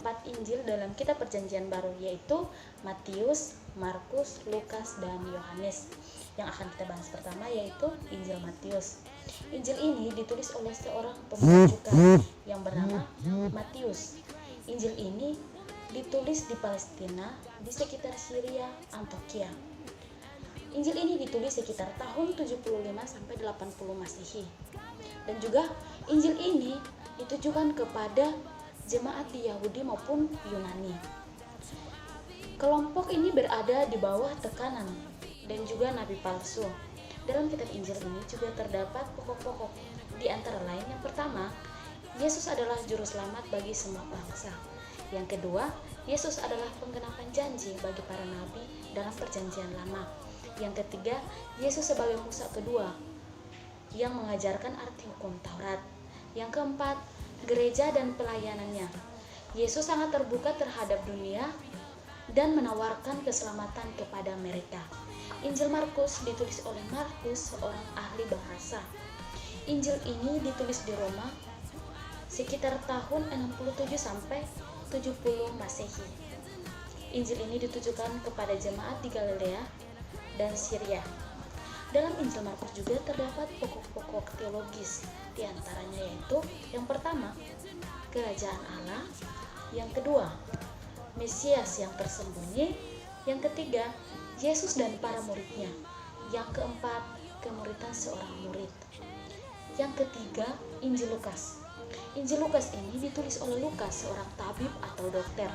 4 Injil dalam kitab Perjanjian Baru, yaitu Matius, Markus, Lukas, dan Yohanes. Yang akan kita bahas pertama yaitu Injil Matius. Injil ini ditulis oleh seorang pemuda cukai yang bernama Matius. Injil ini ditulis di Palestina di sekitar Syria, Antioquia. Injil ini ditulis sekitar tahun 75 sampai 80 Masehi. Dan juga Injil ini ditujukan kepada jemaat di Yahudi maupun Yunani. Kelompok ini berada di bawah tekanan dan juga nabi palsu. Dalam kitab Injil ini juga terdapat pokok-pokok. Di antara lain, yang pertama, Yesus adalah juru selamat bagi semua bangsa. Yang kedua, Yesus adalah penggenapan janji bagi para nabi dalam Perjanjian Lama. Yang ketiga, Yesus sebagai Musa kedua yang mengajarkan arti hukum Taurat. Yang keempat, gereja dan pelayanannya. Yesus sangat terbuka terhadap dunia dan menawarkan keselamatan kepada mereka. Injil Markus ditulis oleh Markus, seorang ahli bahasa. Injil ini ditulis di Roma sekitar tahun 67 sampai 70 Masehi. Injil ini ditujukan kepada jemaat di Galilea dan Syria. Dalam Injil Markus juga terdapat pokok-pokok teologis, di antaranya yaitu yang pertama, kerajaan Allah, yang kedua, Mesias yang tersembunyi, yang ketiga, Yesus dan para muridnya, yang keempat, kemuridan seorang murid. Yang ketiga, Injil Lukas. Injil Lukas ini ditulis oleh Lukas, seorang tabib atau dokter.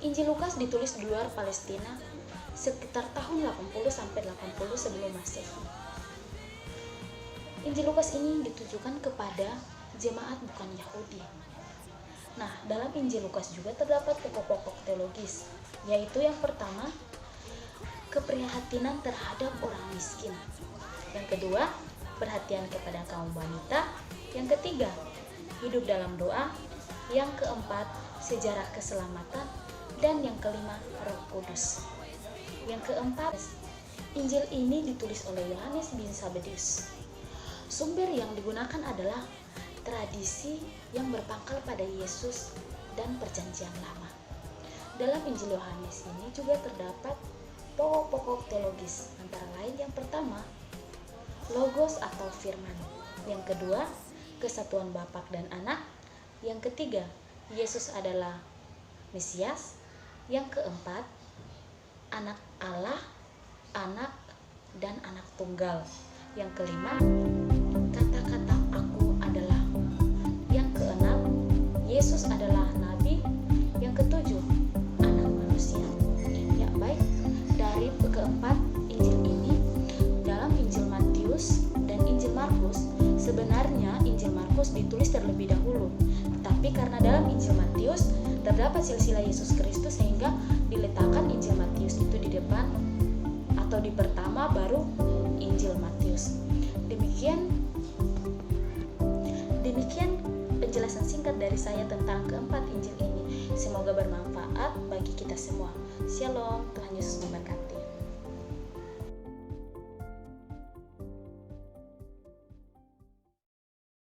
Injil Lukas ditulis di luar Palestina sekitar tahun 80 sampai 80 sebelum Masehi. Injil Lukas ini ditujukan kepada jemaat bukan Yahudi. Nah, dalam Injil Lukas juga terdapat pokok-pokok teologis, yaitu yang pertama, keprihatinan terhadap orang miskin. Yang kedua, perhatian kepada kaum wanita. Yang ketiga, hidup dalam doa. Yang keempat, sejarah keselamatan. Dan yang kelima, Roh Kudus. Yang keempat, Injil ini ditulis oleh Yohanes bin Sabedeus. Sumber yang digunakan adalah tradisi yang berpangkal pada Yesus dan Perjanjian Lama. Dalam Injil Yohanes ini juga terdapat pokok-pokok teologis, antara lain yang pertama, Logos atau Firman. Yang kedua, kesatuan Bapa dan Anak. Yang ketiga, Yesus adalah Mesias. Yang keempat, Anak Allah, Anak, dan Anak Tunggal. Yang kelima, kata-kata Aku adalah. Yang keenam, Yesus adalah Nabi. Yang ketujuh, Anak Manusia. Ya baik, dari keempat Injil ini, dalam Injil Matius dan Injil Markus, sebenarnya Injil Markus ditulis terlebih dahulu. Tetapi karena dalam Injil Matius terdapat silsilah Yesus Kristus, sehingga diletakkan Injil Matius itu di depan atau di pertama, baru Injil Matius. Demikian penjelasan singkat dari saya tentang keempat Injil ini. Semoga bermanfaat bagi kita semua. Shalom, Tuhan Yesus memberkati.